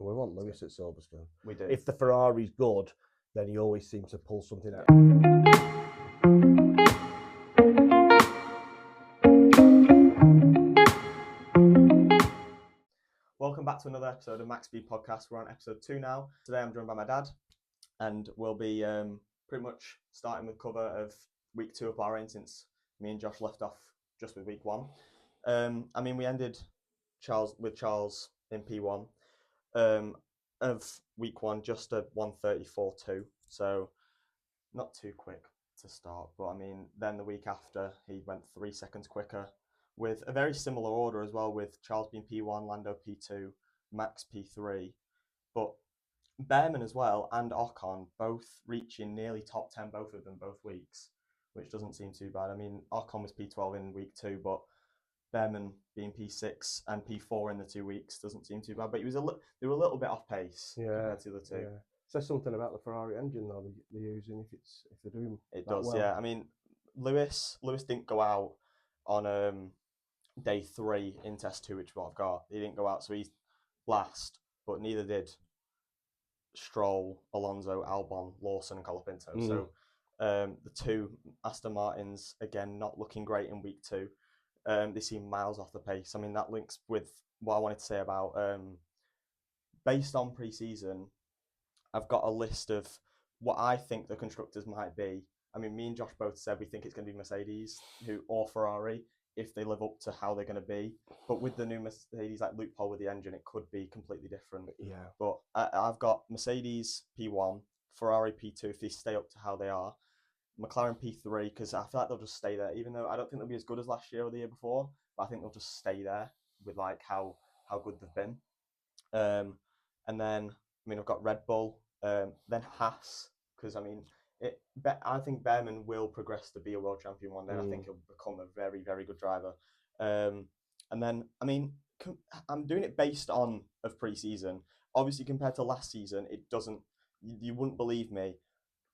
We want Lewis at Silverstone. We do. If the Ferrari's good, then he always seems to pull something out. Welcome back to another episode of Max Speed Podcast. We're on episode 2 now. Today I'm joined by my dad, and we'll be pretty much starting with cover of week 2 of Bahrain, since me and Josh left off just with week 1. We ended with Charles in P1 of week 1 just at 1:34.2, so not too quick to start. But then the week after he went 3 seconds quicker, with a very similar order as well, with Charles being P1, Lando P2, Max P3. But Behrman as well and Ocon both reaching nearly top 10, both of them, both weeks, which doesn't seem too bad. Ocon was P12 in week 2, but Behrman being P6 and P4 in the 2 weeks doesn't seem too bad. But they were a little bit off pace compared to the 2. Yeah. Says something about the Ferrari engine though they're using if they're doing it that does well. Yeah, Lewis didn't go out on day 3 in test 2, which is what I've got. He didn't go out, so he's last, but neither did Stroll, Alonso, Albon, Lawson and Colapinto. So the 2 Aston Martins, again, not looking great in week 2. They seem miles off the pace. That links with what I wanted to say about based on pre-season, I've got a list of what I think the constructors might be. Me and Josh both said we think it's going to be Mercedes or Ferrari if they live up to how they're going to be. But with the new Mercedes loophole with the engine, it could be completely different. Yeah. But I've got Mercedes P1, Ferrari P2 if they stay up to how they are, McLaren P3 because I feel like they'll just stay there, even though I don't think they'll be as good as last year or the year before, but I think they'll just stay there with how good they've been. And then I've got Red Bull, then Haas, because I think Behrman will progress to be a world champion one day. I think he'll become a very, very good driver. And then, I'm doing it based on of pre-season. Obviously, compared to last season, it doesn't. You wouldn't believe me,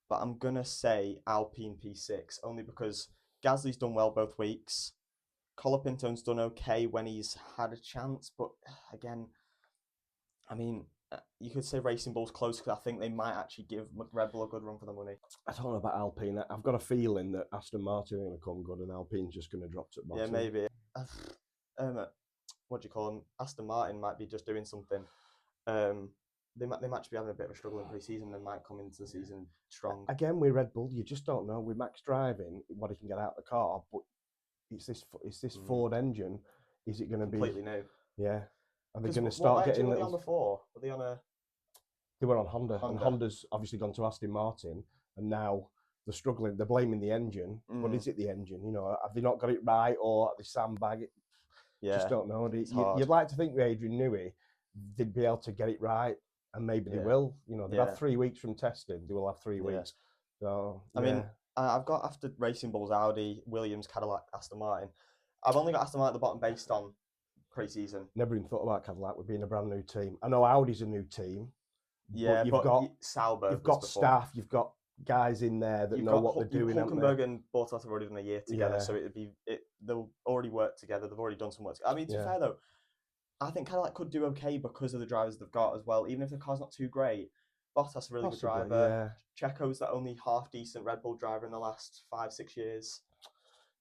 but I'm gonna say Alpine P6 only because Gasly's done well both weeks. Colapinto's done okay when he's had a chance, but again, you could say Racing Bull's close because I think they might actually give Red Bull a good run for the money. I don't know about Alpine. I've got a feeling that Aston Martin are going to come good and Alpine's just going to drop to the bottom. Yeah, maybe. What do you call them? Aston Martin might be just doing something. They might just be having a bit of a struggle in pre-season. They might come into the season strong. Again, with Red Bull, you just don't know. With Max driving, what he can get out of the car, but it's this Ford engine. Is it going to be completely new? Yeah. Are they going to start getting? What were they on before? Were they on a? They were on Honda, and Honda's obviously gone to Aston Martin, and now they're struggling. They're blaming the engine, but is it the engine? Have they not got it right, or are they sandbag it? Yeah, just don't know. You'd like to think with Adrian Newey, they'd be able to get it right, and maybe they will. They've had 3 weeks from testing. They will have 3 weeks. So I've got after Racing Bulls, Audi, Williams, Cadillac, Aston Martin. I've only got Aston Martin at the bottom based on pre-season. Never even thought about Cadillac with being a brand new team. I know Audi's a new team. Yeah, you've got Sauber. You've got staff. You've got guys in there that know what they're doing. Hulkenberg and Bottas have already done a year together, so they'll already work together. They've already done some work. To be fair though, I think Cadillac could do okay because of the drivers they've got as well. Even if the car's not too great, Bottas is a really good driver. Yeah. Checo's the only half decent Red Bull driver in the last 5-6 years.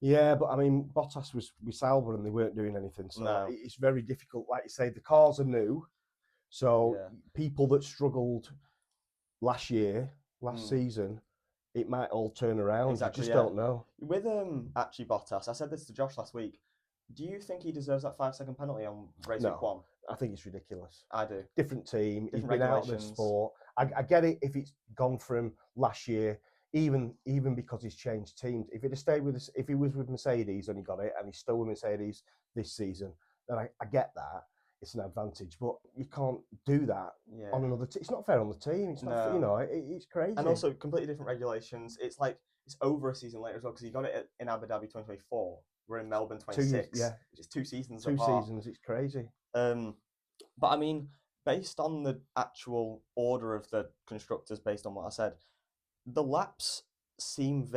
Yeah, but Bottas was with Sauber and they weren't doing anything, so it's very difficult. Like you say, the cars are new, so people that struggled last season, it might all turn around. Exactly, you just don't know. With actually Bottas, I said this to Josh last week. Do you think he deserves that 5-second penalty on race week 1? I think it's ridiculous. I do. Different team. He's been out of the sport. I get it if it's gone from last year, even because he's changed teams. If he'd stayed with us, if he was with Mercedes and he got it, and he's still with Mercedes this season, then I get that. It's an advantage, but you can't do that on another team. It's not fair on the team. It's not, it's crazy. And also completely different regulations. It's it's over a season later as well because he got it in Abu Dhabi 2024. We're in Melbourne 26. It's 2 seasons apart. 2 seasons. It's crazy. But based on the actual order of the constructors, based on what I said, the laps seem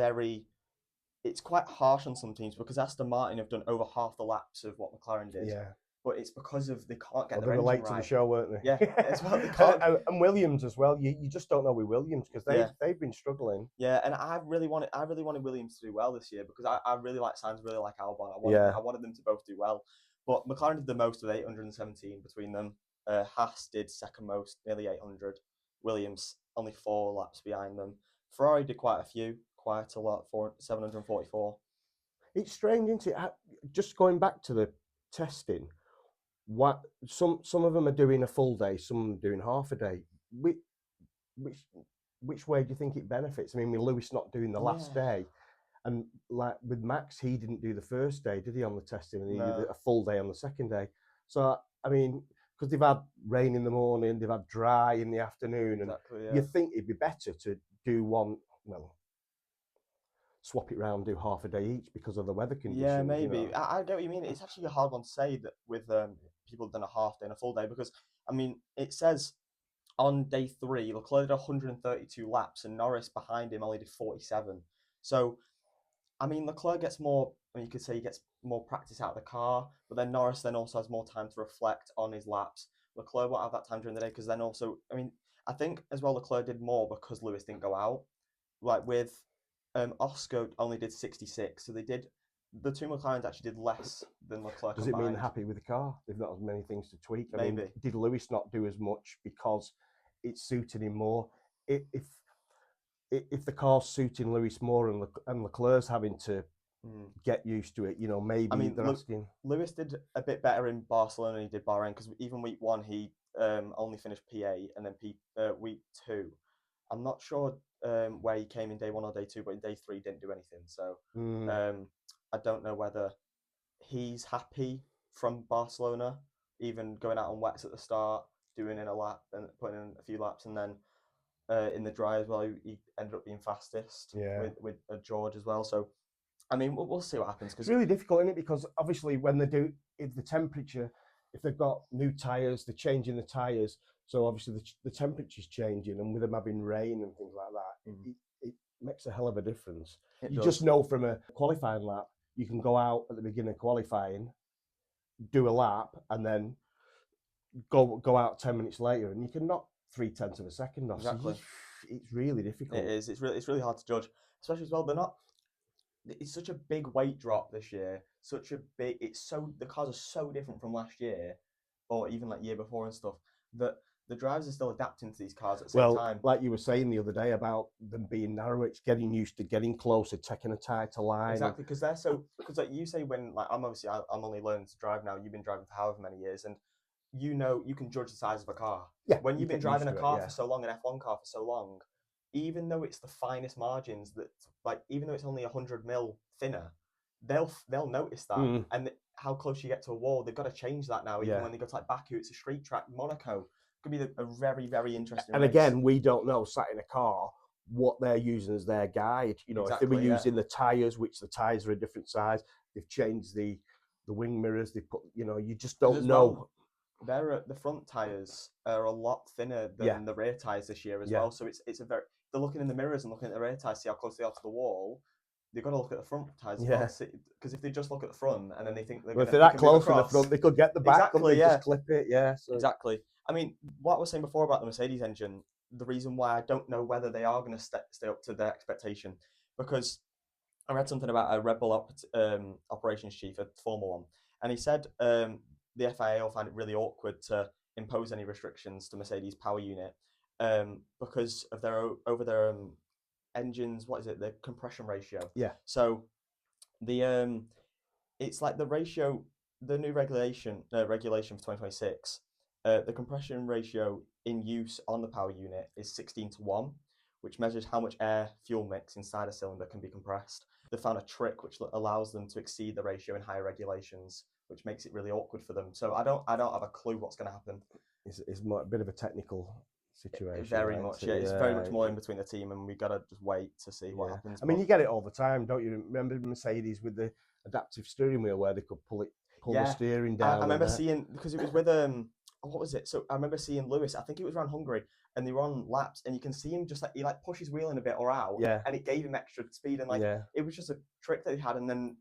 it's quite harsh on some teams because Aston Martin have done over half the laps of what McLaren did. Yeah. but it's because of they can't get Well, their they were engine late to right. the show, weren't they? Yeah, it's what they can't. And Williams as well. You just don't know with Williams because they've been struggling. Yeah, and I really wanted Williams to do well this year because I really like Sainz, really like Albon. I wanted them to both do well, but McLaren did the most with 817 between them. Haas did second most, nearly 800. Williams only 4 laps behind them. Ferrari did quite a lot, 744. It's strange, isn't it? Just going back to the testing, what some of them are doing a full day, some of them are doing half a day. Which way do you think it benefits? I mean, with Lewis not doing the last day, and like with Max, he didn't do the first day, did he, on the testing, and he did a full day on the second day. So I mean, because they've had rain in the morning, they've had dry in the afternoon, and you think it'd be better to do one, swap it round, do half a day each because of the weather conditions. Yeah, maybe. I get what you mean. It's actually a hard one to say that with people have done a half day and a full day because, I mean, it says on day 3, Leclerc did 132 laps and Norris behind him only did 47. So, I mean, Leclerc gets more, you could say he gets more practice out of the car, but then Norris then also has more time to reflect on his laps. Leclerc won't have that time during the day because then also, I mean, I think as well Leclerc did more because Lewis didn't go out. Like with Oscar only did 66, so the two McLarens actually did less than Leclerc. Does it mean they're happy with the car? They've not as many things to tweak. Maybe. I mean, did Lewis not do as much because it suited him more? If the car's suiting Lewis more and Leclerc's having to get used to it, maybe they're asking. Lewis did a bit better in Barcelona than he did Bahrain because even week 1 he only finished P8 and then week 2. I'm not sure where he came in day 1 or day 2, but in day 3 he didn't do anything. So I don't know whether he's happy from Barcelona, even going out on wets at the start, doing in a lap and putting in a few laps, and then in the dry as well, he ended up being fastest with George as well. So, I mean, we'll see what happens. It's really difficult, isn't it? Because obviously when they do, if the temperature, if they've got new tyres, they're changing the tyres. So obviously the temperature's changing, and with them having rain and things like that, it makes a hell of a difference. You just know from a qualifying lap, you can go out at the beginning of qualifying, do a lap, and then go out 10 minutes later, and you can knock 0.3 of a second off. Exactly. So it's really difficult. It is. It's really hard to judge, especially as well. It's such a big weight drop this year. The cars are so different from last year, or even like year before and stuff, that the drivers are still adapting to these cars at the same time. Like you were saying the other day about them being narrow, it's getting used to getting closer, taking a tighter line. Exactly, because like you say, when like I'm only learning to drive now. You've been driving for however many years, and you can judge the size of a car. Yeah, when you've been driving a car for so long, an F1 car for so long, even though it's the finest margins, even though it's only 100 mil thinner, they'll notice that. And how close you get to a wall, they've got to change that now. Even when they go to like Baku, it's a street track. Monaco could be a very, very interesting and race. Again, we don't know, sat in a car, what they're using as their guide. If they were using the tyres, which the tyres are a different size, they've changed the wing mirrors, they put, you just don't know. The front tyres are a lot thinner than the rear tyres this year as well. So they're looking in the mirrors and looking at the rear tyres, see how close they are to the wall. They've got to look at the front tyres as well. Because if they just look at the front and then they think if they're that close in the front, they could get the back and just clip it. So. Exactly. I mean, what I was saying before about the Mercedes engine, the reason why I don't know whether they are going to stay up to their expectation, because I read something about a Red Bull operations chief at Formula 1, and he said the FIA will find it really awkward to impose any restrictions to Mercedes power unit because of their engines. What is it? The compression ratio. Yeah. So it's like the ratio, the new regulation for 2026. The compression ratio in use on the power unit is 16:1, which measures how much air-fuel mix inside a cylinder can be compressed. They found a trick which allows them to exceed the ratio in higher regulations, which makes it really awkward for them. So I don't have a clue what's going to happen. It's a bit of a technical situation. Very much, yeah. It's very much more in between the team, and we've got to just wait to see what happens. I mean, you get it all the time, don't you? Remember Mercedes with the adaptive steering wheel where they could pull the steering down? I remember seeing, because it was with what was it? So I remember seeing Lewis. I think it was around Hungary, and they were on laps, and you can see him just like he like pushes his wheel in a bit or out, and it gave him extra speed, and like it was just a trick that he had. And then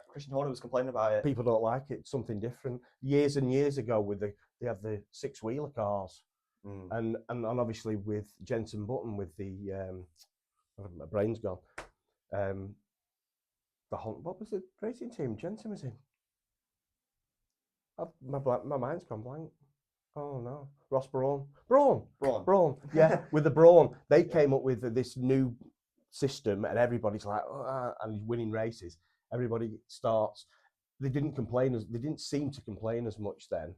Christian Horner was complaining about it. People don't like it. It's something different. Years and years ago, they had the 6-wheeler cars, and obviously with Jenson Button with the my brain's gone. What was the racing team Jenson was in? My mind's gone blank. Oh no, Ross Brawn. Yeah, with the Brawn, they came up with this new system, and everybody's like, and he's winning races. Everybody starts. They didn't seem to complain as much then,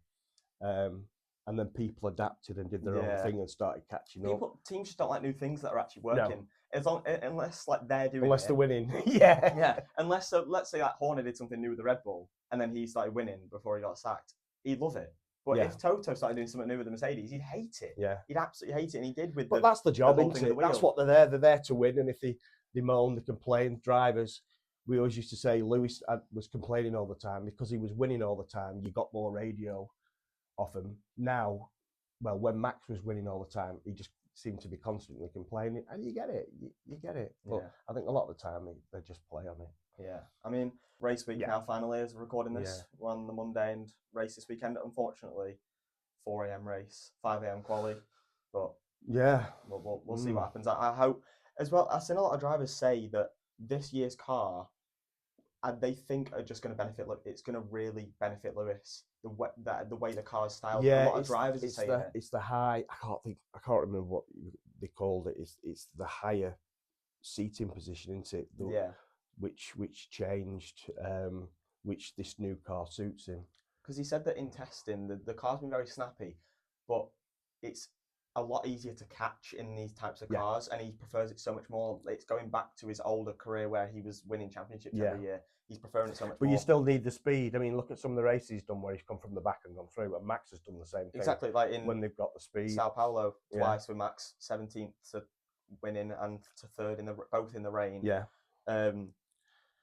and then people adapted and did their own thing and started catching up. Teams just don't like new things that are actually working. No. Unless like they're doing unless it. They're winning. Yeah. Unless let's say like Horner did something new with the Red Bull, and then he started winning before he got sacked. He'd love it. But if Toto started doing something new with the Mercedes, he'd hate it. Yeah. He'd absolutely hate it, and he did with. But that's the job, isn't it? That's what they're there. They're there to win, and if they moan, they complain. Drivers, we always used to say Lewis was complaining all the time because he was winning all the time. You got more radio off him. Now, well, when Max was winning all the time, he just seemed to be constantly complaining, and you get it. You get it. But I think a lot of the time they just play on it. Yeah, I mean, race week now finally as we're recording this. We're on the Monday and race this weekend. Unfortunately, 4 a.m. race, 5 a.m. quali, but we'll see what happens. I hope as well. I've seen a lot of drivers say that this year's car, they think are just going to benefit. It's going to really benefit Lewis. The way the car's styled. Yeah, a lot of drivers are saying it. It's the high. I can't remember what they called it. It's the higher seating position, isn't it? Which changed, which this new car suits him. Because he said that in testing, the car's been very snappy, but it's a lot easier to catch in these types of cars, and he prefers it so much more. It's going back to his older career where he was winning championships every year. He's preferring it so much more. But you still need the speed. I mean, look at some of the races he's done where he's come from the back and gone through, and Max has done the same thing. Exactly, like when they've got the speed. Sao Paulo, twice with Max, 17th to winning and to third both in the rain. Yeah.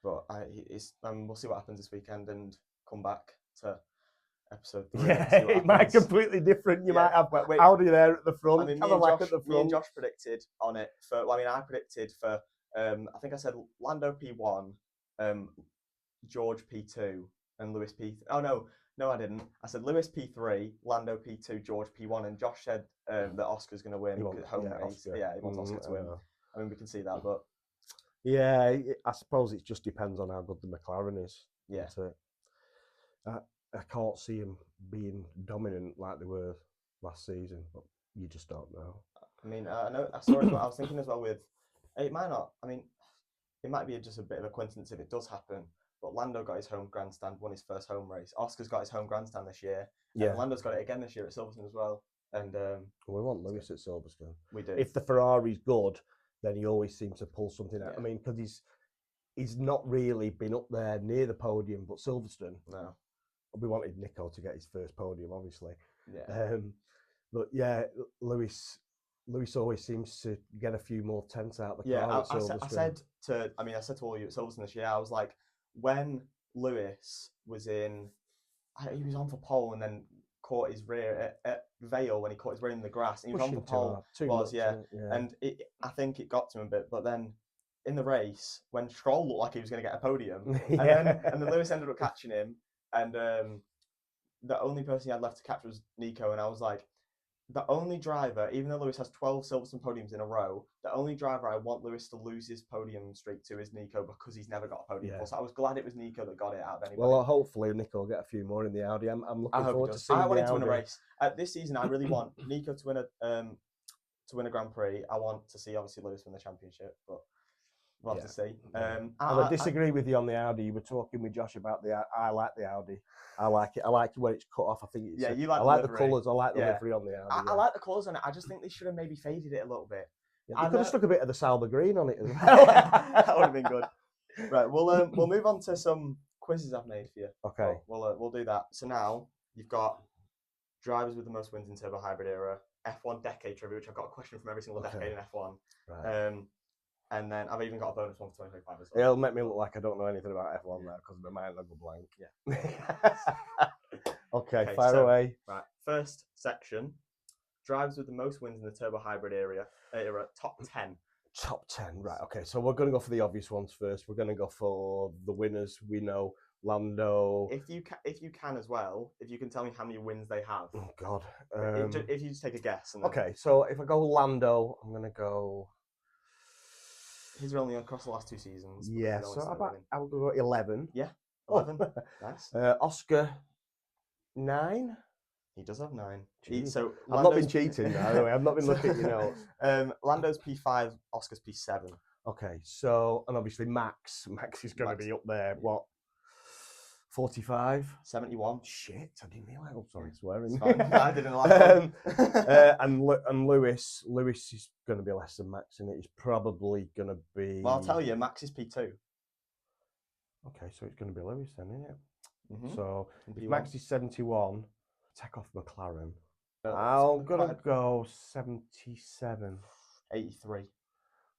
But we'll see what happens this weekend and come back to episode 3. It might be completely different. You might have Audi there at the front. I mean, me and Josh predicted on it for. Well, I mean, I predicted for. I think I said Lando P1, George P2, and Lewis P. Oh no, I didn't. I said Lewis P3, Lando P2, George P1, and Josh said that Oscar's going to win. He wants Oscar to win. I mean, we can see that, but. Yeah, I suppose it just depends on how good the McLaren is. Yeah. I can't see them being dominant like they were last season, but you just don't know. I mean, I know I saw it. I was thinking as well with it might not. I mean, it might be just a bit of a coincidence if it does happen. But Lando got his home grandstand, won his first home race. Oscar's got his home grandstand this year. Yeah. And Lando's got it again this year at Silverstone as well. And we want Lewis at Silverstone. We do. If the Ferrari's good, then he always seems to pull something out. I mean, because he's not really been up there near the podium, but Silverstone. No. We wanted Nico to get his first podium, obviously. Yeah. But yeah, Lewis always seems to get a few more tenths out of the car. I said to all you at Silverstone this year, I was like, when Lewis was he was on for pole and then caught his rear at Vale when he caught his rear in the grass. And he was on for pole. And I think it got to him a bit. But then in the race, when Stroll looked like he was going to get a podium, and then Lewis ended up catching him, and the only person he had left to catch was Nico. And I was like, the only driver, even though Lewis has 12 Silverstone podiums in a row, the only driver I want Lewis to lose his podium streak to is Nico because he's never got a podium before. So I was glad it was Nico that got it out of anybody. Well, hopefully Nico will get a few more in the Audi. I'm looking forward to seeing the Audi. I want him to win a race. This season, I really want Nico to win a Grand Prix. I want to see, obviously, Lewis win the championship, but we'll have to see. I disagree with you on the Audi. You were talking with Josh about I like the Audi. I like it. I like it when it's cut off. I think it's. Yeah, you like. I like the colours. I like the livery on the Audi. I like the colours on it. I just think they should have maybe faded it a little bit. Yeah, they could have stuck a bit of the Sauber green on it as well. That would have been good. Right, we'll move on to some quizzes I've made for you. Okay. We'll do that. So now you've got drivers with the most wins in turbo hybrid era, F1 decade trivia, which I've got a question from every single decade in F1. Right. And then I've even got a bonus one for 2025 as well. It'll make me look like I don't know anything about F1 now because my mind will go blank. Yeah. Okay, Okay, fire so- away. Right. First section. Drivers with the most wins in the turbo hybrid era top 10. Top 10, right? Okay, so we're going to go for the obvious ones first. We're going to go for the winners. We know Lando. If you can as well, if you can tell me how many wins they have. Oh God. If you just take a guess. And then Okay, so if I go Lando, I'm going to go. He's only across the last 2 seasons. but Yeah, he's so always about I'll go 11. Yeah, Oh. 11. Nice. Oscar 9. He does have 9. Jeez. So I've not been cheating, by the way. I've not been looking at your notes. Lando's P5, Oscar's P7. Okay, so and obviously Max is going to Max. be up there. What? 45. 71. Shit, I didn't realise. Oh, sorry, swearing. It's fine. I didn't like and Lewis is going to be less than Max, and he's probably going to be. Well, I'll tell you, Max is P2. Okay, so it's going to be Lewis then, isn't it? Mm-hmm. So if P1. Max is 71, take off McLaren. So I'm going to quite go 77. 83.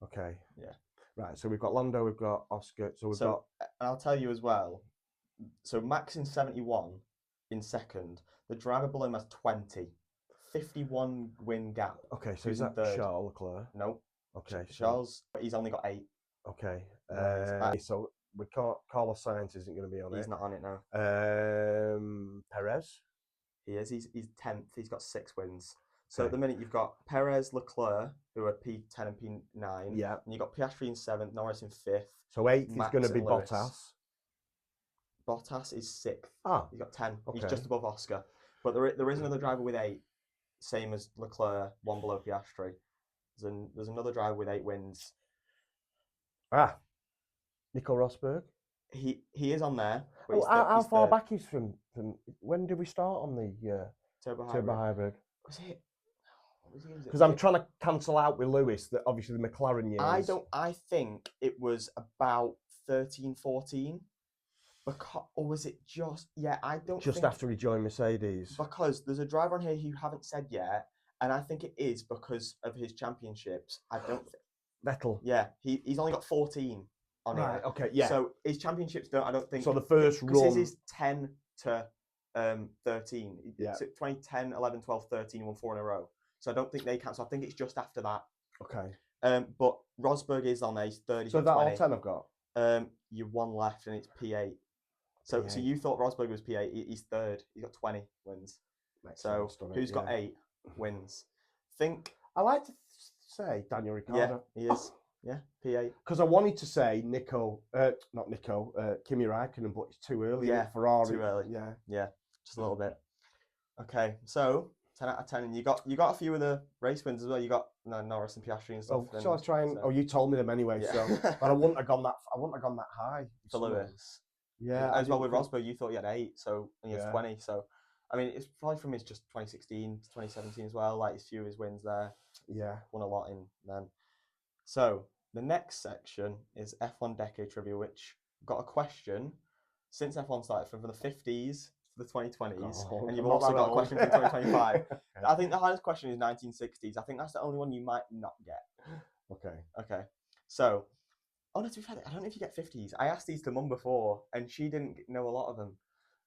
Okay. Yeah. Right, so we've got Lando, we've got Oscar, so we've got. And I'll tell you as well. So Max in 71 in second. The driver below him has 20. 51 win gap. Okay, so Who's is in that third? Charles Leclerc? No. Okay, so, Charles, he's only got 8. okay. Nice. So we can't. Carlos Sainz isn't going to be on He's it. not on it now. Perez. He is. He's 10th. He's got 6 wins. So Okay. at the minute you've got Perez, Leclerc, who are P10 and P9. Yeah. And you've got Piastri in 7th, Norris in 5th. So 8th is Max going to be and Lewis. Bottas. Bottas is 6th. Ah, He's got 10. Okay. He's just above Oscar. But there is another driver with 8, same as Leclerc, 1 below Piastri. There's another driver with 8 wins. Nico Rosberg. He is on there. But Oh, he's how he's far third. back is from? When did we start on the Turbo turbo hybrid. hybrid? Was it? Because I'm trying to cancel out with Lewis that obviously the McLaren years. I think it was about 13, 14. Or was it just? Yeah, I don't. Just think, after he joined Mercedes. Because there's a driver on here who you haven't said yet, and I think it is because of his championships. I don't. Vettel. Yeah, he's only got 14 on Right. here. Okay. Yeah. So his championships don't. I don't think. So the first because run. his is 10 to 13. Yeah. So 2010, 11, 12, 13, he won 4 in a row. So I don't think they count. So I think it's just after that. Okay. But Rosberg is on there. He's 30. So is that all 10 I've got? You've 1 left, and it's P8. So P8. you thought Rosberg was P8. He's 3rd. He's got 20 wins. Makes So sense, doesn't it? who's got Yeah. 8 wins? Think. I like to say Daniel Ricciardo. Yeah, he is. Yeah, P8. Because I wanted to say not Nico, Kimi Räikkönen, but it's too early. Yeah, Ferrari. too early. Yeah. Just a little bit. Okay, so 10 out of 10, and you got a few of the race wins as well. You got Norris and Piastri and stuff. Oh, shall I try and? so- Oh, you told me them anyway. Yeah. So, but I wouldn't have gone that high. for Lewis. Yeah. as well with didn't think- Rosberg, you thought he had 8, so and he has Yeah. 20. So, I mean, it's probably from his just 2016 to 2017 as well. Like, his few of his wins there, Yeah. won a lot in then. So the next section is F1 decade trivia, which got a question since F1 started from the 50s to the 2020s, God, and you've I'm not also that got a old. question from 2025. I think the hardest question is 1960s. I think that's the only one you might not get. Okay. Okay, so. Oh no, to be fair, I don't know if you get 50s. I asked these to Mum before, and she didn't know a lot of them.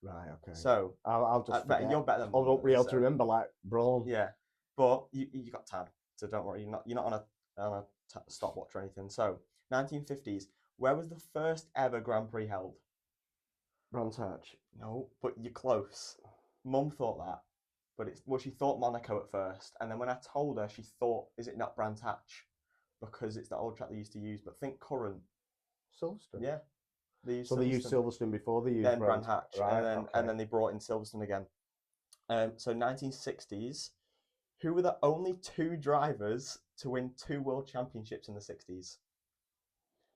Right. Okay. So I'll just forget. you're better than I Mum, won't be able so- to remember like Braun. Yeah, but you got time, so don't worry. You're not on a stopwatch or anything. So 1950s. Where was the first ever Grand Prix held? Brands Hatch. No, but you're close. Mum thought that, but she thought Monaco at first, and then when I told her, she thought, is it not Brands Hatch? Because it's the old track they used to use. But think current. Silverstone. Yeah. They used Silverstone before they used then Brands Brand Hatch, Right, and then they brought in Silverstone again. So 1960s, who were the only 2 drivers to win 2 world championships in the 60s?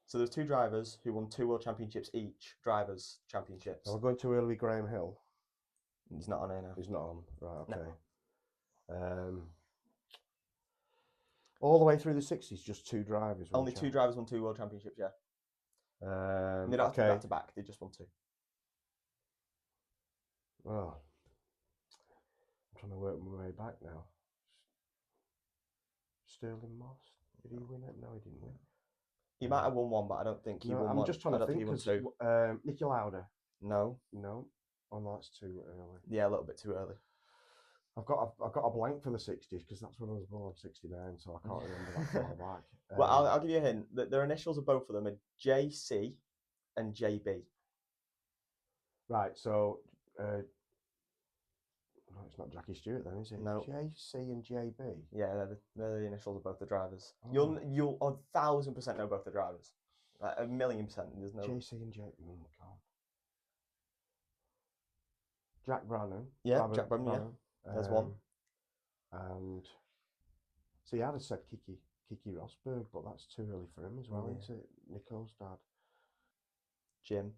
So there's 2 drivers who won 2 world championships each, drivers championships. We're going too early. Graham Hill. He's not on here now. He's not on. Right. No. Okay. All the way through the 60s, just 2 drivers. won Only 2 champions. drivers won 2 world championships, yeah. And they don't have to Okay. be back to back, they just won 2. Well, I'm trying to work my way back now. Sterling Moss. Did he win it? No, he didn't win. He might have won 1, but I don't think he No, won I'm 1. just trying I to don't think. he won 2. Nicky Lauda. No. No. Oh no, that's too early. Yeah, a little bit too early. I've got a blank for the 60s because that's when I was born. 69, so I can't remember that far back. Well, I'll give you a hint. Their initials of both of them are JC and JB. Right, so no, it's not Jackie Stewart then, is it? No. JC and JB. Yeah, they're the initials of both the drivers. Oh. You'll 1,000% know both the drivers. Like 1,000,000%. There's no. JC and JB. Oh God. Jack Brannan. Yeah, Jack Brannan. Yeah, there's one. And see, I'd have said Kiki Rosberg, but that's too early for him as well, isn't it? Nico's dad. Jim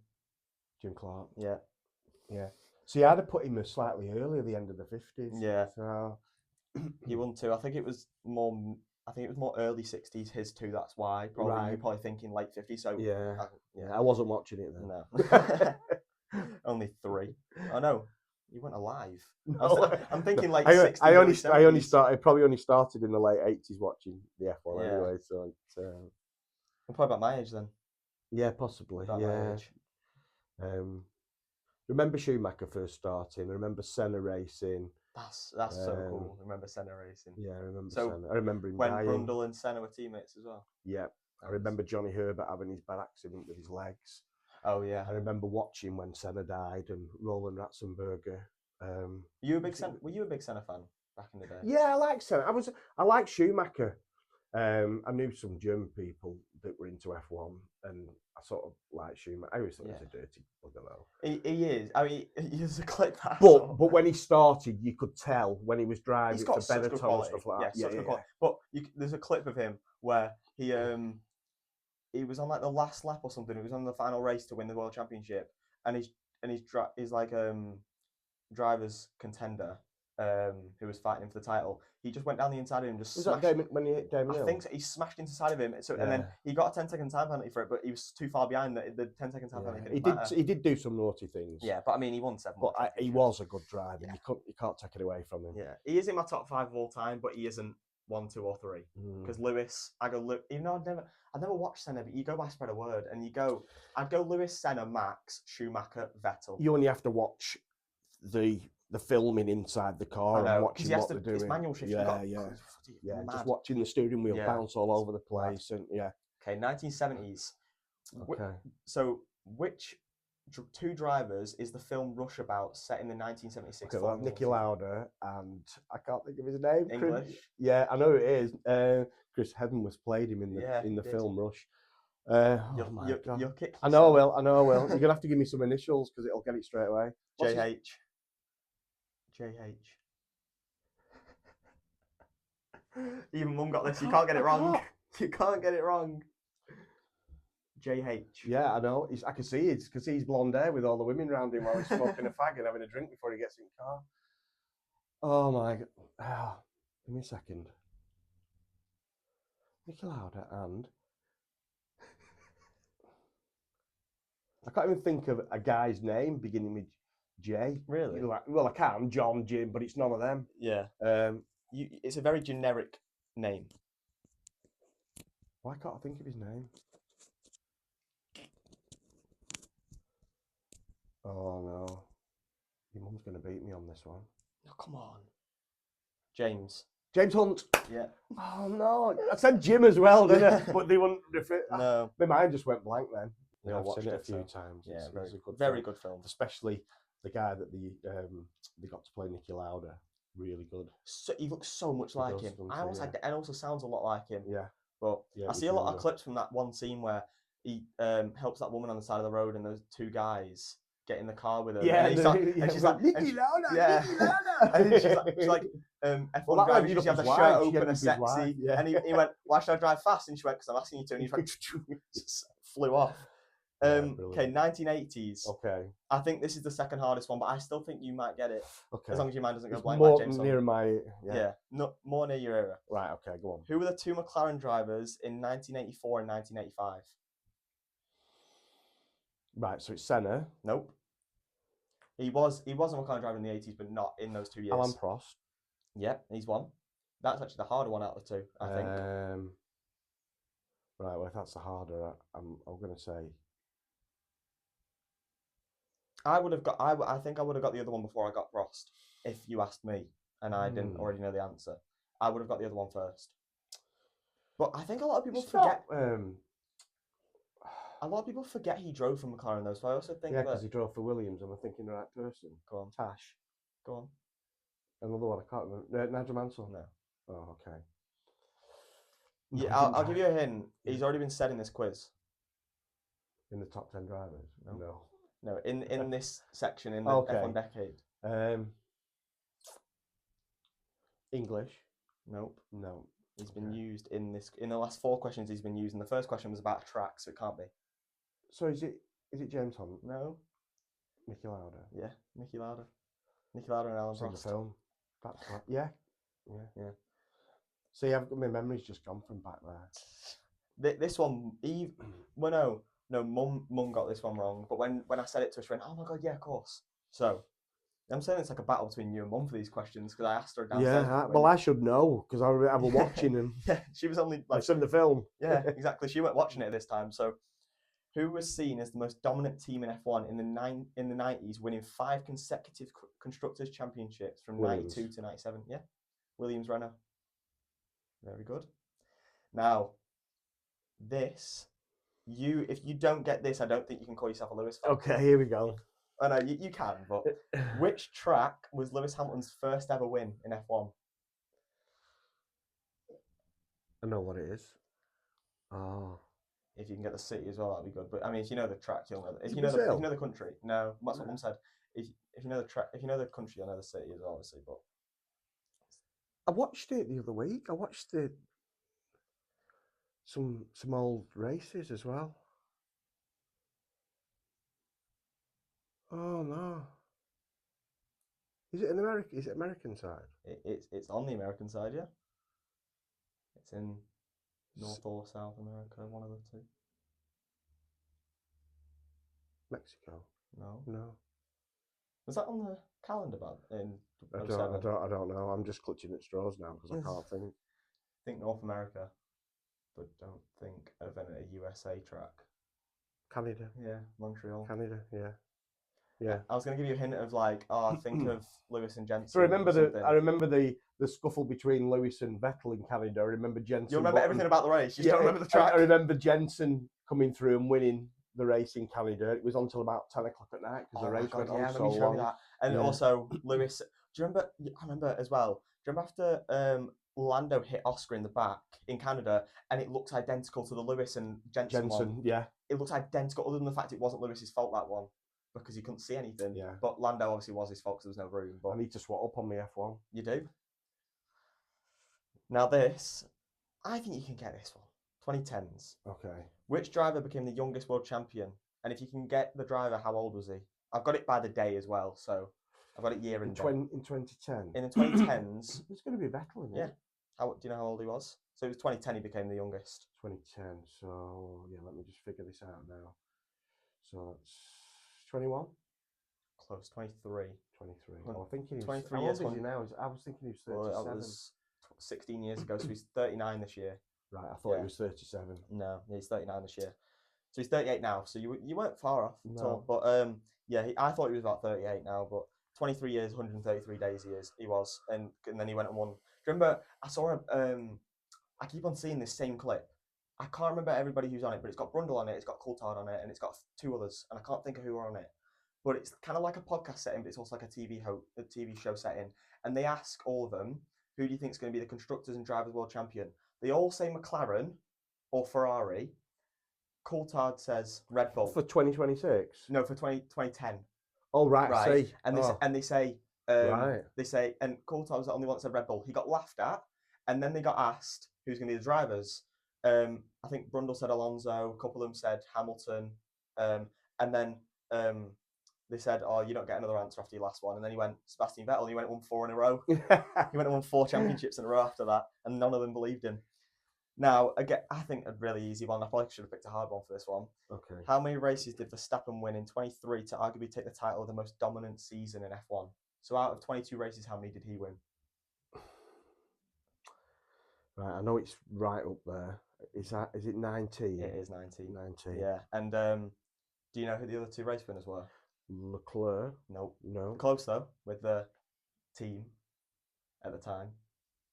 Clark. Yeah. Yeah. See, I'd have put him slightly earlier, the end of the 50s. Yeah. So He won two. I think it was more early 60s. His two. That's why. Probably Right. you're probably thinking late 50s. So yeah, I wasn't watching it then. No. Only three. Oh no, you weren't alive. No. I'm thinking like I 60s. probably only started in the late 80s watching the F1 Yeah. anyway. So it's, I'm probably about my age then. yeah, possibly. About my age. Remember Schumacher first starting. I remember Senna racing. That's so cool. Remember Senna racing? Yeah, I remember So, Senna. I remember him When dying. Brundle and Senna were teammates as well. Yeah, I remember Johnny Herbert having his bad accident with his legs. Oh yeah. I remember watching when Senna died and Roland Ratzenberger. Were you a big Senna fan back in the day? Yeah, I like Senna. I like Schumacher. I knew some German people that were into F1, and I sort of like Schumacher. I always thought he was a dirty bugger, though. He is. I mean, he's a clip. But when he started, you could tell when he was driving. He's got to Benetton and stuff like that. Yeah, such good quality. But there's a clip of him where he was on like the last lap or something. He was on the final race to win the world championship, and he's like driver's contender. Who was fighting him for the title? He just went down the inside of him, just smashed. That when he hit Damon Hill? I think so. He smashed into the side of him, and then he got a 10-second time penalty for it, but he was too far behind. The 10-second time penalty. He did do some naughty things. Yeah, but I mean, he won 7. But he was a good driver. Yeah. You can't take it away from him. Yeah, he is in my top 5 of all time, but he isn't 1, 2, or 3. Because Lewis, even though I've never watched Senna, but you go by spread of word, and I'd go Lewis, Senna, Max, Schumacher, Vettel. You only have to watch the filming inside the car and watching what they're doing. It's manual shift. Yeah. Just watching the steering wheel bounce all over the place, and Okay, 1970s. Okay. So, which 2 drivers is the film Rush About set in the 1976? Okay, well, Niki Lauda and I can't think of his name. English. Yeah, I know who it is. Chris Hemsworth played him in the film Rush. You'll kick I know I will. You're gonna have to give me some initials because it'll get it straight away. JH. Even Mum got this. You can't get it wrong. You can't get it wrong. JH. Yeah, I know. I can see it because he's blonde hair with all the women around him while he's smoking a fag and having a drink before he gets in the car. Oh my God. Give me a second. Niki Lauda and I can't even think of a guy's name beginning with J. Really? Well, I can. John, Jim, but it's none of them. Yeah. It's a very generic name. Why can't I think of his name? Oh no. Your mum's going to beat me on this one. No, come on. James Hunt. Yeah. Oh no. I said Jim as well, didn't I? But they wouldn't refer. No. My mind just went blank then. Yeah, I've seen it a few so. times. Yeah, it's a very good film. Especially the guy that they got to play Niki Lauda. Really good. So, he looks so much like him. And also sounds a lot like him. Yeah. But I see a lot of clips from that one scene where he helps that woman on the side of the road and those 2 guys get in the car with her. Yeah, and she's like, Niki Lauda, yeah. Niki Lauda. And she's like F1 driver, you have the shirt open and sexy. Yeah. And he went, why should I drive fast? And she went, because I'm asking you to. And he just flew off. Okay, 1980s. Okay. I think this is the second hardest one, but I still think you might get it. Okay. As long as your mind doesn't go blank more like James near my more near your era. Right. Okay. Go on. Who were the 2 McLaren drivers in 1984 and 1985? Right. So it's Senna. Nope. He was a McLaren driver in the 80s, but not in those 2 years. Alain Prost. Yep, he's one. That's actually the harder one out of the 2, I think. Right. Well, if that's the harder, I'm going to say. I would have got. I think I would have got the other one before I got Prost. If you asked me, and I didn't already know the answer, I would have got the other one first. But I think a lot of people forget. A lot of people forget he drove for McLaren though. So I also think because he drove for Williams. Am I thinking the right person? Go on. Tash. Go on. Another one I can't remember. Nigel Mansell. No. Oh, okay. Yeah, I'll give you a hint. He's already been said in this quiz. In the top 10 drivers? No. In this section in the F1 decade. English. Nope. No. He's been used in this. In the last 4 questions, he's been used. And the first question was about a track, so it can't be. So is it James Hunt? No. Niki Lauda. Yeah, Niki Lauda. Niki Lauda and Alan Prost. In the film. That's right. Yeah. See, my memory's just gone from back there. This one, no, Mum got this one wrong. But when I said it to her, she went, "Oh my god, yeah, of course." So I'm saying it's like a battle between you and Mum for these questions because I asked her downstairs. Yeah, well, I should know because I was watching them. Yeah, she was only I've seen the film. Yeah, exactly. She weren't watching it this time. So, who was seen as the most dominant team in F1 in the 90s, winning 5 consecutive constructors championships from Williams. 92 to 97? Yeah, Williams, Renault. Very good. Now, if you don't get this, I don't think you can call yourself a Lewis fan. Okay, here we go. I know you can, but which track was Lewis Hamilton's first ever win in F1? I know what it is. Oh. If you can get the city as well, that'd be good. But I mean, if you know the track, you'll know. If you know the country, no, that's what Mum said. If you know the track, if you know the country, you'll know the city as well, obviously. But I watched it the other week. I watched some old races as well. Oh no! Is it American side? It's on the American side, yeah. It's in North or South America, one of the two. Mexico. No. Was that on the calendar, in I don't know. I'm just clutching at straws now because I can't think. Think North America, but don't think of a USA track. Canada. Yeah, Montreal. Canada. Yeah. I was going to give you a hint of think of Lewis and Jensen. So I remember the scuffle between Lewis and Vettel in Canada. I remember Jensen. You remember everything about the race. You just don't remember the track. I remember Jensen coming through and winning the race in Canada. It was until about 10 o'clock at night because the race went on so long. That. And also Lewis. Do you remember? I remember as well. Do you remember after Lando hit Oscar in the back in Canada, and it looks identical to the Lewis and Jensen one? Yeah. It looks identical, other than the fact it wasn't Lewis's fault, that one, because he couldn't see anything. Yeah. But Lando obviously was his fault because there was no room. But I need to swat up on the F1. You do. Now this, I think you can get this one. 2010s. Okay. Which driver became the youngest world champion? And if you can get the driver, how old was he? I've got it by the day as well, so I've got it year and day. In 2010. In the 2010s. It's going to be Vettel, isn't it? Yeah. Do you know how old he was? So it was 2010 he became the youngest. 2010. So yeah, let me just figure this out now. So it's 21. Close. 23. 23. I was thinking he was 23 how years. Old is he now? I was thinking he was 37. Well, that was 16 years ago, so he's 39 this year. Right, I thought he was 37. No, he's 39 this year. So he's 38 now. So you weren't far off at all. But I thought he was about 38 now. But 23 years, 133 days he was, and then he went and won. Do you remember? I saw I keep on seeing this same clip. I can't remember everybody who's on it, but it's got Brundle on it, it's got Coulthard on it, and it's got 2 others, and I can't think of who are on it. But it's kind of like a podcast setting, but it's also like a TV show setting. And they ask all of them, who do you think is going to be the Constructors and Drivers World Champion? They all say McLaren or Ferrari. Coulthard says Red Bull. For 2026? No, for 2010. Oh, right. I see. And they say, and Coulthard was the only one that said Red Bull. He got laughed at, and then they got asked who's going to be the drivers. I think Brundle said Alonso, a couple of them said Hamilton, and then they said, "Oh, you don't get another answer after your last one." And then he went Sebastian Vettel, and he went and won 4 in a row. He went and won 4 championships in a row after that, and none of them believed him. Now, again, I think a really easy one. I probably should have picked a hard one for this one. Okay. How many races did Verstappen win in 23 to arguably take the title of the most dominant season in F1? So out of 22 races, how many did he win? Right, I know it's right up there. Is it 19? It is 19. 19. Yeah, and do you know who the other 2 race winners were? Leclerc. Nope. No. Close though, with the team at the time,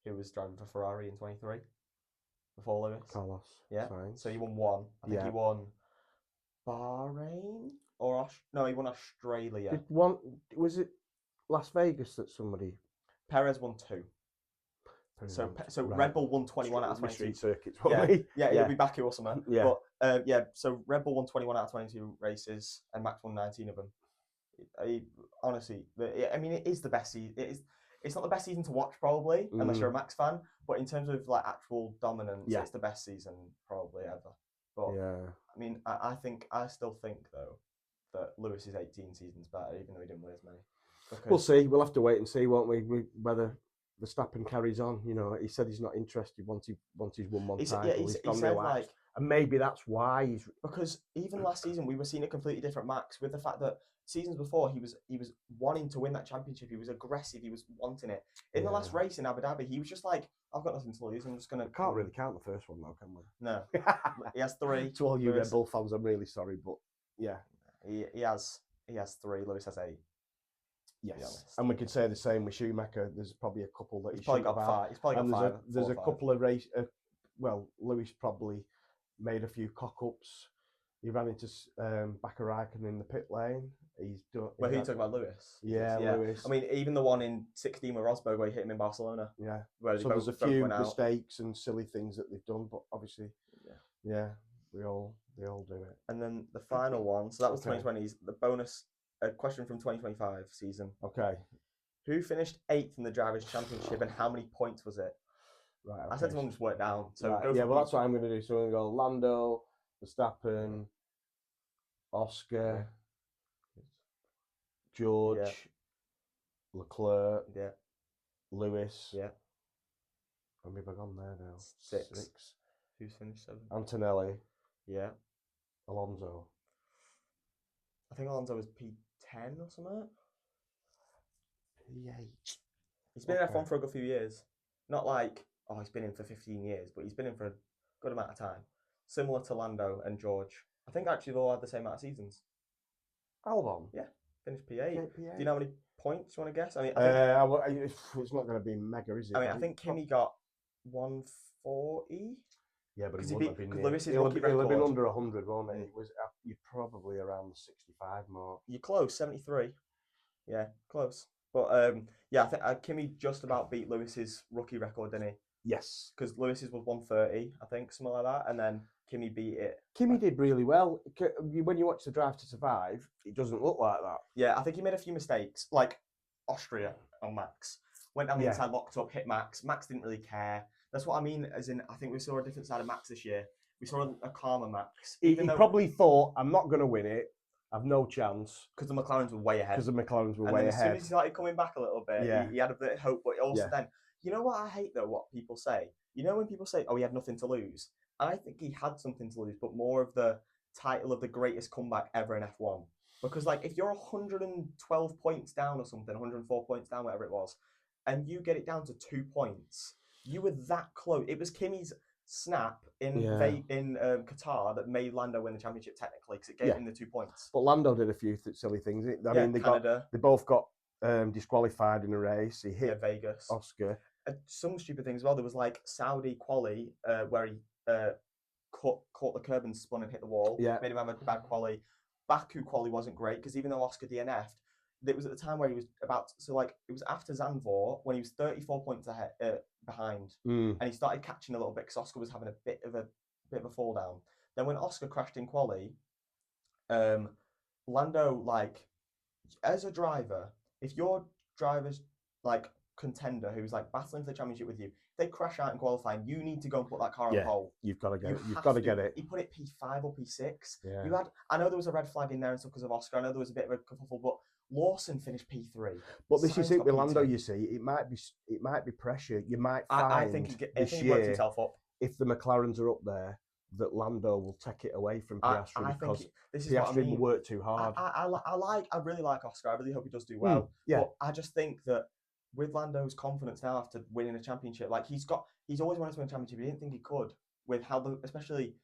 who was driving for Ferrari in 23 before Lewis. Carlos. Yeah. Sainz. So he won one. I think Yeah. he won Bahrain or no, he won Australia. Was it Las Vegas that somebody? Perez won 2. So right. Red Bull won 21 out of 22. Street circuits, yeah, he'll be back here or something. Yeah. But so Red Bull won 21 out of 22 races, and Max won 19 of them. Honestly, I mean, it is the best season. It's not the best season to watch probably, unless you're a Max fan. But in terms of like actual dominance, it's the best season probably ever. But I mean, I still think though that Lewis's 18 seasons better, even though he didn't win as many. We'll see. We'll have to wait and see, won't we? Whether Verstappen carries on. You know, he said he's not interested once he's won one title. Yeah, he said like, and maybe that's why he's, because even last season we were seeing a completely different Max, with the fact that seasons before he was wanting to win that championship. He was aggressive. He was wanting it. In the last race in Abu Dhabi, he was just like, I've got nothing to lose. I'm just gonna. We can't really count the first one though, can we? No. He has 3. To all you Red Bull fans, I'm really sorry, but yeah, he has 3. Lewis has 8. Yes, and we could say the same with Schumacher. There's probably a couple that he's probably got 5. He's probably got 5. There's a couple of race. Well, Lewis probably made a few cock-ups. He ran into Bakker Raikkonen in the pit lane. He's done. Who you talking about, Lewis? Yeah, Lewis. I mean, even the one in 16 with Rosberg where he hit him in Barcelona. Yeah. Where so there's a few mistakes and silly things that they've done, but obviously, yeah, they all do it. And then the final one. So that was 2020's the bonus. A question from 2025 season. Okay. Who finished 8th in the Drivers' Championship and how many points was it? Right. Okay. I said to him just work down. So that's what I'm going to do. So we're going to go Lando, Verstappen, Oscar, George, Leclerc, Lewis. Yeah. How many have I gone there now? 6. Who's finished 7? Antonelli. Yeah. Alonso. I think Alonso was P10 or something. P8. He's been in F1 for a good few years. Not like, he's been in for 15 years, but he's been in for a good amount of time. Similar to Lando and George. I think actually they all had the same amount of seasons. Albon? Yeah, finished P8. Do you know how many points you want to guess? I mean, it's not going to be mega, is it? I mean, I think Kimi got 140. Yeah, but he wouldn't have been. He'll have been under 100, won't it? You're probably around the 65 mark. You're close, 73. Yeah, close. But I think Kimi just about beat Lewis's rookie record, didn't he? Yes. Because Lewis's was 130, I think, something like that, and then Kimi beat it. Kimi did really well. When you watch the Drive to Survive, it doesn't look like that. Yeah, I think he made a few mistakes, like Austria on Max. Went down the inside, locked up, hit Max. Max didn't really care. That's what I mean, as in, I think we saw a different side of Max this year. We saw a calmer Max. He probably thought, I'm not going to win it. I've no chance. Because the McLarens were way ahead. As soon as he started coming back a little bit, he had a bit of hope. But also then, you know what I hate though, what people say? You know when people say, he had nothing to lose? I think he had something to lose, but more of the title of the greatest comeback ever in F1. Because like, if you're 112 points down or something, 104 points down, whatever it was, and you get it down to 2 points, you were that close. It was Kimi's snap in Qatar that made Lando win the championship technically, because it gave him the 2 points. But Lando did a few silly things. I mean, they both got disqualified in a race. He hit Vegas. Oscar. Some stupid things as well. There was like Saudi quali where he caught the curb and spun and hit the wall. Yeah. Made him have a bad quali. Baku quali wasn't great because even though Oscar DNF'd, it was at the time where he was it was after Zandvoort when he was 34 points behind, and he started catching a little bit because Oscar was having a bit of a fall down. Then when Oscar crashed in quali, Lando, like, as a driver, if your driver's like contender who's like battling for the championship with you, if they crash out in qualifying, you need to go and put that car on pole. You've got to get it. You've got to get it. He put it P5 or P6. Yeah. I know there was a red flag in there and stuff because of Oscar. I know there was a bit of a kerfuffle, but Lawson finished P3. But this is it with Lando. You see, it might be pressure. You might find I think he worked himself up. If the McLarens are up there, that Lando will take it away from Piastri because Piastri will work too hard. I really like Oscar. I really hope he does do well. But I just think that with Lando's confidence now after winning a championship, like he's always wanted to win a championship. He didn't think he could with especially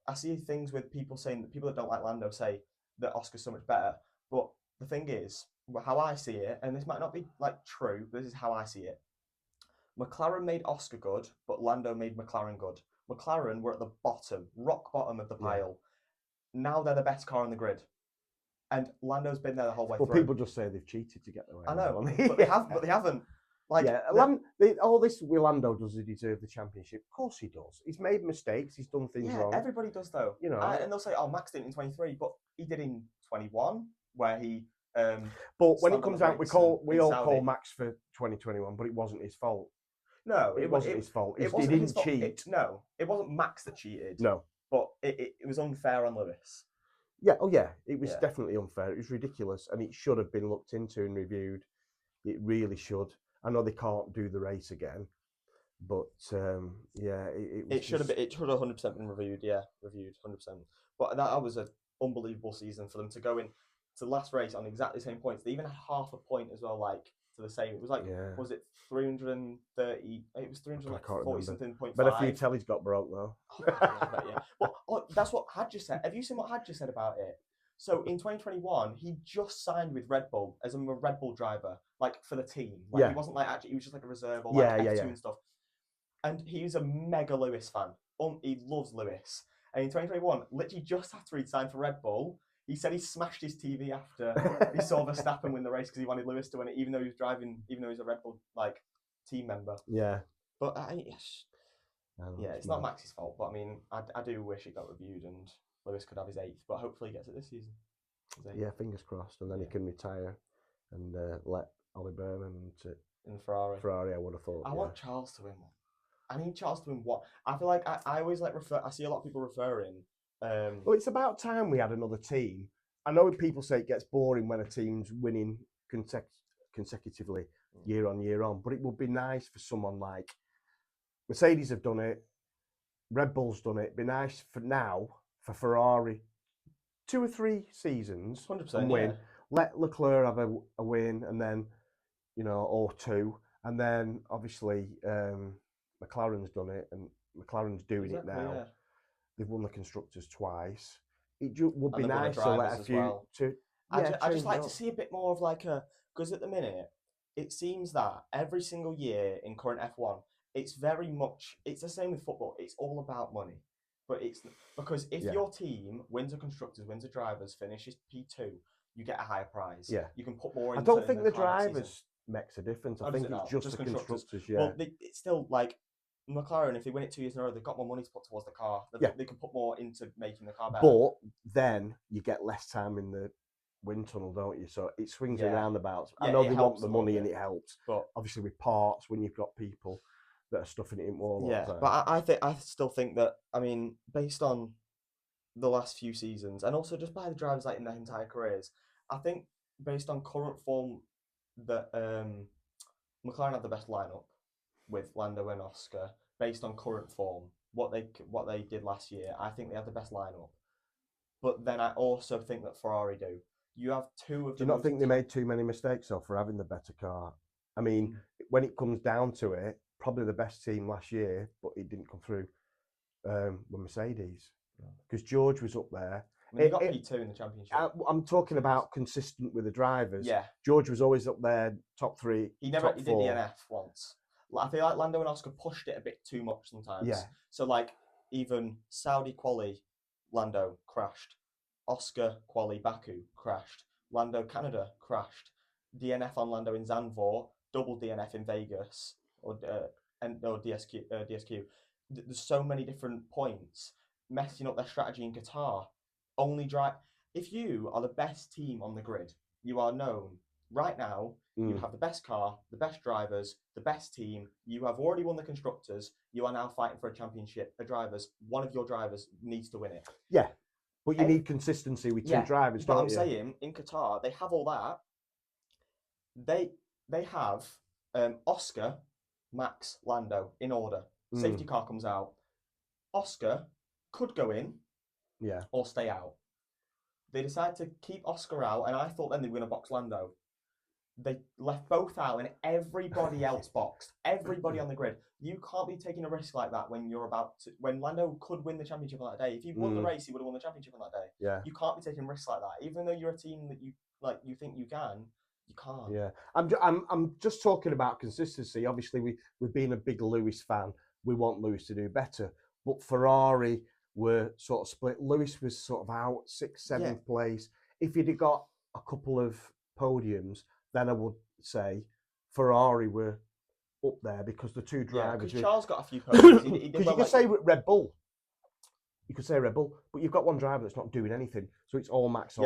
I see things with people saying that people that don't like Lando say that Oscar's so much better. But the thing is, how I see it, and this might not be like true, but this is how I see it. McLaren made Oscar good, but Lando made McLaren good. McLaren were at the bottom, rock bottom of the pile. Now they're the best car on the grid. And Lando's been there the whole way through. Well, people just say they've cheated to get their way. I know, but they haven't. Like, all this with Lando, does he deserve the championship? Of course he does. He's made mistakes. He's done things wrong. Everybody does, though. You know, and they'll say, "Oh, Max did it in 23, but he did in 21, where he." But when it comes out, we all call Max for 2021, but it wasn't his fault. No, it wasn't his fault. He didn't cheat. It wasn't Max that cheated. No, but it was unfair on Lewis. Yeah, it was definitely unfair. It was ridiculous, and it should have been looked into and reviewed. It really should. I know they can't do the race again, but it should have been. It should have 100% been reviewed. Yeah, reviewed 100%. But that was an unbelievable season for them to go in to the last race on exactly the same points. They even had half a point as well, like to the same. It was like, was it 330? It was 340 something. But a few tellies got broke though. Well, that's what Hadja said. Have you seen what Hadja said about it? So in 2021, he just signed with Red Bull as a Red Bull driver, like for the team. Like he wasn't like actually, he was just like a reserve or like F2 and stuff. And he's a mega Lewis fan. He loves Lewis. And in 2021, literally just after he'd signed for Red Bull, he said he smashed his TV after he saw Verstappen win the race because he wanted Lewis to win it, even though he was driving, even though he's a Red Bull like team member. Yeah. But it's not Max's fault. But I mean, I do wish it got reviewed and Lewis could have his 8th, but hopefully he gets it this season. Yeah, fingers crossed, and then he can retire and let Ollie Berman in Ferrari. Ferrari, I would have thought. I want Charles to win one. I need Charles to win one. I feel like I always I see a lot of people referring. Well, it's about time we had another team. I know people say it gets boring when a team's winning consecutively year on, but it would be nice for someone like Mercedes have done it, Red Bull's done it. It'd be nice for Ferrari 2 or 3 seasons 100% and win. Let Leclerc have a win, and then or 2, and then obviously McLaren's done it, and McLaren's doing it now. Yeah. They've won the constructors twice. It would be nice to let a few. I just like to see a bit more of like because at the minute it seems that every single year in current F1 it's the same with football. It's all about money. But it's because if your team wins a constructors, wins a drivers, finishes P2, you get a higher prize. Yeah. You can put more. I don't think the drivers makes a difference. I think it's just the constructors. Yeah. Well, it's still like McLaren. If they win it 2 years in a row, they've got more money to put towards the car. They can put more into making the car better. But then you get less time in the wind tunnel, don't you? So it swings and roundabouts. I know they want the money and it helps, but obviously with parts, when you've got people that are stuffing it in more. But I still think that, I mean, based on the last few seasons and also just by the drivers like in their entire careers, I think based on current form that McLaren have the best lineup with Lando and Oscar. Based on current form, what they did last year, I think they have the best lineup. But then I also think that Ferrari do. You have 2 of them. Do you not think they made too many mistakes though for having the better car? I mean, when it comes down to it, probably the best team last year, but it didn't come through were Mercedes. Because George was up there. I mean, they got P2 in the championship. I'm talking about consistent with the drivers. Yeah. George was always up there, top 3. He did DNF once. I feel like Lando and Oscar pushed it a bit too much sometimes. Yeah. So like even Saudi quali, Lando crashed. Oscar quali Baku crashed. Lando Canada crashed. DNF on Lando in Zandvoort. Double DNF in Vegas or DSQ. There's so many different points messing up their strategy in Qatar. If you are the best team on the grid, you are known right now. You have the best car, the best drivers, the best team. You have already won the constructors. You are now fighting for a championship. One of your drivers needs to win it. Yeah, but you need consistency with 2 drivers. But I'm saying in Qatar they have all that. They have Oscar, Max, Lando in order. Safety car comes out. Oscar could go in, or stay out. They decided to keep Oscar out, and I thought then they were going to box Lando. They left both out, and everybody else boxed. Everybody on the grid. You can't be taking a risk like that when Lando could win the championship on that day. If he won the race, he would have won the championship on that day. Yeah. You can't be taking risks like that, even though you're a team that you like you think you can, you can't. Yeah, I'm just talking about consistency. Obviously, we've been a big Lewis fan. We want Lewis to do better, but Ferrari were sort of split. Lewis was sort of out 6th, 7th place. If he'd have got a couple of podiums, then I would say Ferrari were up there because the two drivers. Because Charles got a few podiums. Because you could say Red Bull. You could say Red Bull, but you've got one driver that's not doing anything, so it's all Max.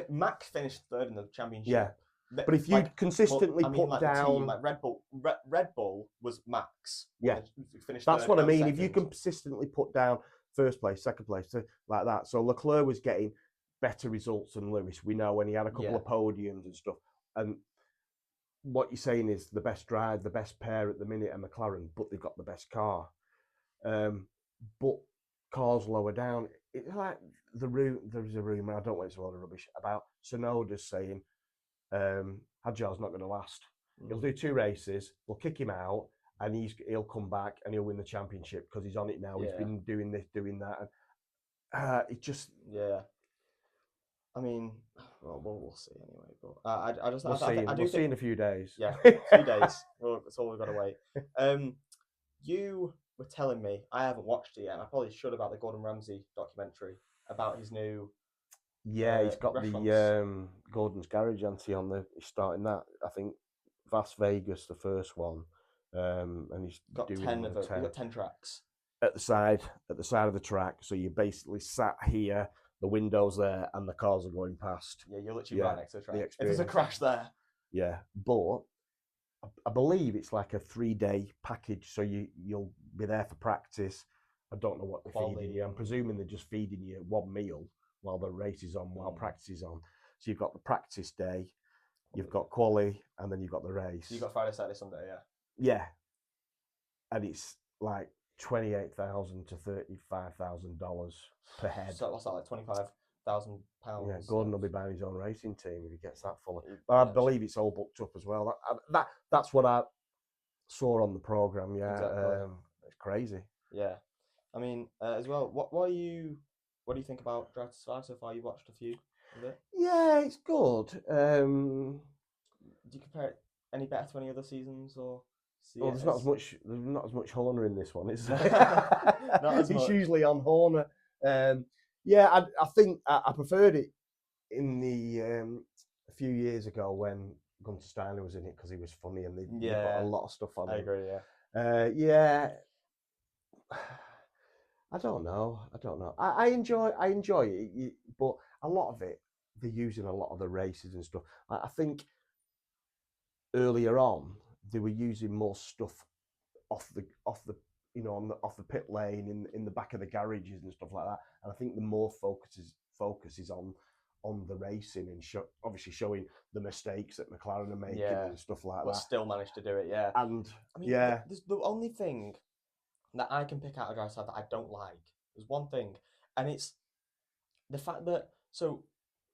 Max finished 3rd in the championship. Yeah. But if you consistently put down, team, like Red Bull was Max. Yeah, that's what I mean. If you consistently put down 1st place, 2nd place, like that. So Leclerc was getting better results than Lewis. We know when he had a couple of podiums and stuff. And what you're saying is the best drive, the best pair at the minute are McLaren, but they've got the best car. But cars lower down, it's like there's a rumour. I don't want it's a lot of rubbish about Tsunoda saying. Hadjar's not going to last. He'll do 2 races. We'll kick him out, and he'll come back and he'll win the championship because he's on it now. He's been doing this, doing that, and it just I mean, well, we'll see anyway. But I just we'll see in a few days. Yeah, a few days. Well, that's all we've got to wait. You were telling me I haven't watched it yet, and I probably should about the Gordon Ramsay documentary about his new. Yeah, he's got the Gordon's Garage he's starting that. I think Las Vegas, the first one, and he's got doing 10 of them. He's got 10 tracks at the side of the track. So you basically sat here, the windows there, and the cars are going past. Yeah, you're literally right next to the track. If there's a crash there. Yeah, but I believe it's like a 3-day package, so you'll be there for practice. I don't know what they're feeding you. I'm presuming they're just feeding you one meal while the race is on, while practice is on. So you've got the practice day, you've got quali, and then you've got the race. You've got Friday, Saturday, Sunday, Yeah. And it's like $28,000 to $35,000 per head. So what's that, like £25,000? Yeah, Gordon will be buying his own racing team if he gets that full. But I believe it's all booked up as well. That's what I saw on the programme, Exactly. It's crazy. Yeah. I mean, as well, what do you think about Drive to Survive so far? You've watched a few of it? Yeah, it's good. Do you compare it any better to any other seasons or? Well, there's not as much Horner in this one. It's it's usually on Horner. I think I preferred it in the a few years ago when Gunter Steiner was in it because he was funny and they got a lot of stuff on. I agree. I don't know. I enjoy it, but a lot of it they're using a lot of the races and stuff. I think earlier on they were using more stuff off the off the pit lane in the back of the garages and stuff like that. And I think the more focus is on the racing and obviously showing the mistakes that McLaren are making and stuff like that. But still managed to do it, yeah. And I mean, the only thing that I can pick out of Drive to Survive that I don't like is one thing, and it's the fact that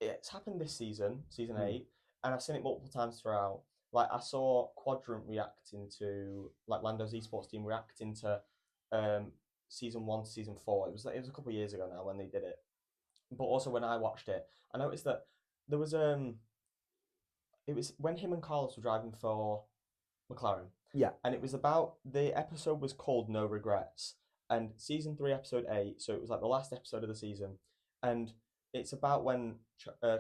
it's happened this season 8, and I've seen it multiple times throughout. Like I saw Quadrant reacting to Lando's esports team reacting to season 1 to season 4. It was a couple of years ago now when they did it, but also when I watched it, I noticed that there was it was when him and Carlos were driving for McLaren. Yeah, and it was about the episode was called No Regrets, and season 3 episode 8. So it was like the last episode of the season, and it's about when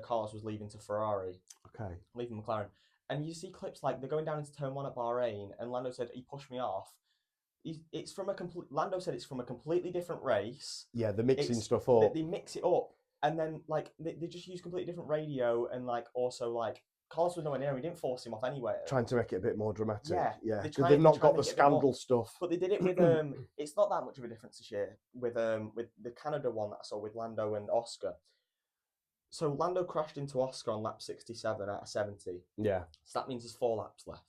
Carlos was leaving to Ferrari. Okay, leaving McLaren. And you see clips like they're going down into turn 1 at Bahrain, and Lando said he pushed me off. Lando said it's from a completely different race. Yeah, they're mixing stuff up. They mix it up, and then they just use completely different radio, and also Carlos was nowhere near him. He didn't force him off anywhere. Trying to make it a bit more dramatic. Yeah. Because they've not got the scandal stuff. But they did it with it's not that much of a difference this year with the Canada one that I saw with Lando and Oscar. So Lando crashed into Oscar on lap 67 out of 70. Yeah. So that means there's 4 laps left.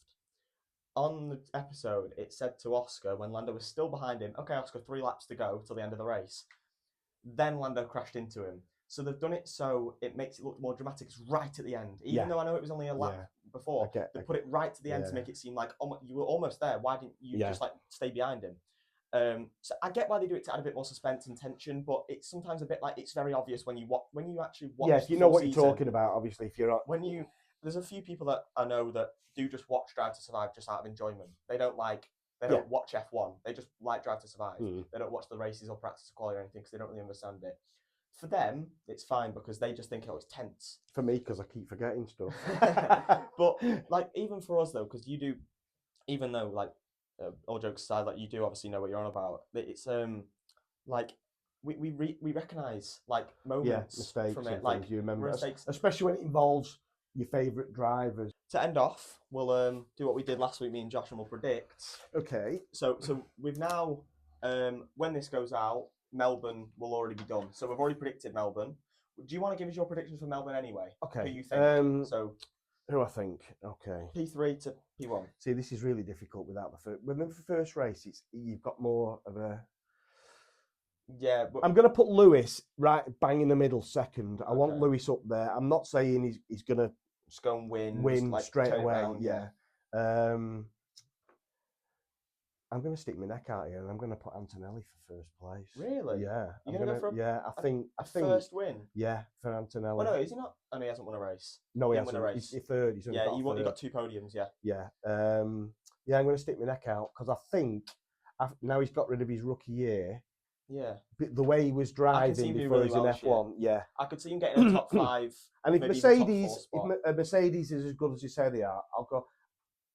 On the episode, it said to Oscar, when Lando was still behind him, okay, Oscar, 3 laps to go till the end of the race. Then Lando crashed into him. So they've done it so it makes it look more dramatic. It's right at the end. Even though I know it was only a lap before, they put it right to the end to make it seem like you were almost there. Why didn't you just stay behind him? So I get why they do it to add a bit more suspense and tension, but it's sometimes a bit like it's very obvious when you actually watch. Yeah, if you know what you're talking about, obviously, if you're there's a few people that I know that do just watch Drive to Survive just out of enjoyment. They don't watch F1. They just like Drive to Survive. They don't watch the races or practice or quality or anything because they don't really understand it. For them, it's fine because they just think it's tense. For me, because I keep forgetting stuff. But like even for us though, because you do, even though like all jokes aside, like you do obviously know what you're on about. It's like we recognise like moments mistakes from it, and like things you remember, mistakes. especially when it involves your favourite drivers. To end off, we'll do what we did last week, me and Josh, and we'll predict. Okay. So we've now when this goes out, Melbourne will already be done. So we've already predicted Melbourne. Do you want to give us your predictions for Melbourne anyway? Okay. Who you think? Who I think? Okay. P3 to P1. See, this is really difficult without the first. With the first race, you've got more of a. Yeah, but I'm going to put Lewis right bang in the middle second. I want Lewis up there. I'm not saying he's going to just go and win like, straight away. Around, yeah. I'm going to stick my neck out here, and I'm going to put Antonelli for first place. Really? Yeah. You're going to go for I think first win. Yeah, for Antonelli. Oh no, is he not? Oh no, he hasn't won a race. No, he hasn't won a race. He's third. He got 2 podiums. Yeah. Yeah. Yeah, I'm going to stick my neck out because I think now he's got rid of his rookie year. Yeah. The way he was driving before he was in F1. Yeah. I could see him getting a top 5. And if Mercedes is as good as you say they are, I'll go.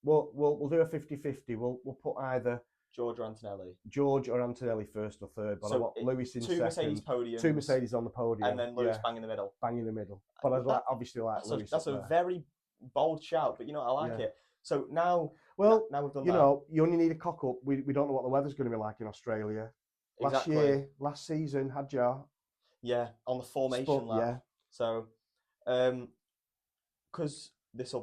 We'll do a 50-50. We'll put either George or Antonelli. George or Antonelli first or third, but I want Lewis in 2 second. 2 Mercedes podiums. 2 Mercedes on the podium. And then Lewis bang in the middle. Bang in the middle. But I'd obviously like Lewis. That's a very bold shout, but I like it. So now we've done that. You only need a cock up. We don't know what the weather's going to be like in Australia. Last season, Hadjar. Yeah, on the formation lap. Yeah. So, because this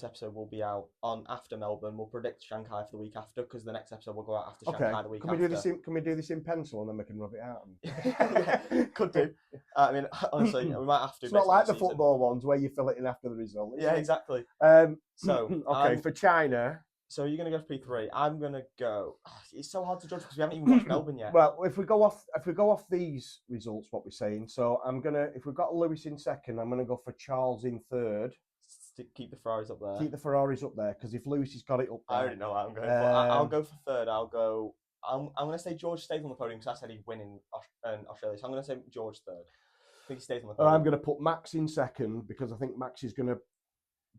episode will be out on after Melbourne. We'll predict Shanghai for the week after because the next episode will go out after Shanghai the week after. Can we do this in pencil and then we can rub it out? Yeah, could do. I mean, honestly, we might have to. It's not like the football ones where you fill it in after the result. Yeah, exactly. For China. So you're going to go for P3. I'm going to go. It's so hard to judge because we haven't even watched Melbourne yet. Well, if we go off these results, what we're saying. So if we've got Lewis in second, I'm going to go for Charles in third. To keep the Ferraris up there. Keep the Ferraris up there because if Lewis has got it up there, I already know what I'm going for. I'll go for third. I'm going to say George stays on the podium because I said he'd win in Australia. So I'm going to say George third. I think he stays on the podium. I'm going to put Max in second because I think Max is going to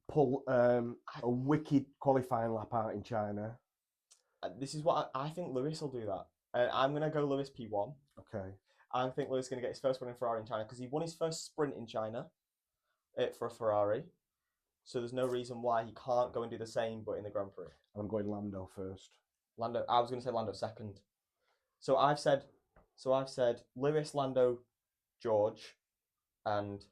pull a wicked qualifying lap out in China. This is what I think Lewis will do that. I'm going to go Lewis P1. Okay. I think Lewis is going to get his first win in Ferrari in China because he won his first sprint in China for a Ferrari. So there's no reason why he can't go and do the same, but in the Grand Prix. I'm going Lando first. I was going to say Lando second. So I've said Lewis, Lando, George, and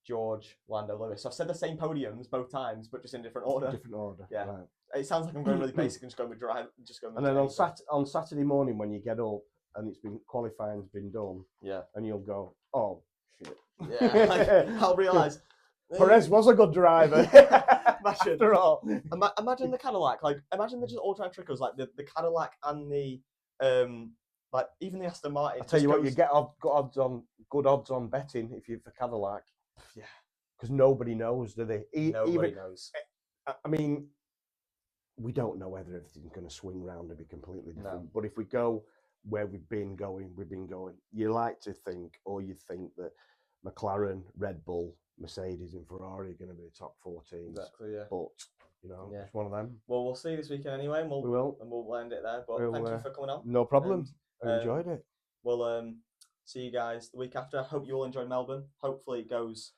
George, Lando, Lewis. So I've said the same podiums both times, but just in different order. Different order. Yeah. Right. It sounds like I'm going really basic and just going with drive. And then on Saturday morning when you get up and qualifying's been done. Yeah. And you'll go, oh shit. Yeah. I'll realise. Perez was a good driver. After all. Imagine the Cadillac. Imagine they're just all trying to trick us. Like the Cadillac and the even the Aston Martin. I tell you what, you get good odds on betting if you're for Cadillac. Yeah. Because nobody knows, do they? Nobody knows. I mean, we don't know whether everything's going to swing round and be completely different. No. But if we go where we've been going. You like to think, or you think that McLaren, Red Bull, Mercedes and Ferrari are going to be the top 4 teams. Exactly, yeah. But, it's one of them. Well, we'll see this weekend anyway, and we'll end it there. But thank you for coming on. No problem. I enjoyed it. We'll see you guys the week after. I hope you all enjoy Melbourne. Hopefully it goes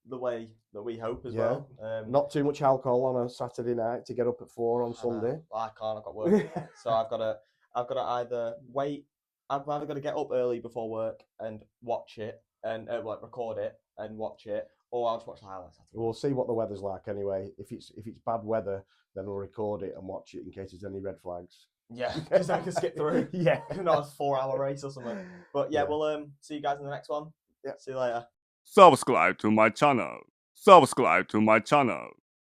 the way that we hope as well. Not too much alcohol on a Saturday night to get up at 4 on Sunday. I can't. I've got work. So I've got to either wait. I've either got to get up early before work and watch it and record it and watch it, or I'll just watch the highlights. We'll see what the weather's like anyway. If it's bad weather, then we'll record it and watch it in case there's any red flags. Yeah, because I can skip through. Yeah, not a 4-hour race or something. But yeah, we'll see you guys in the next one. Yeah, see you later. Subscribe to my channel.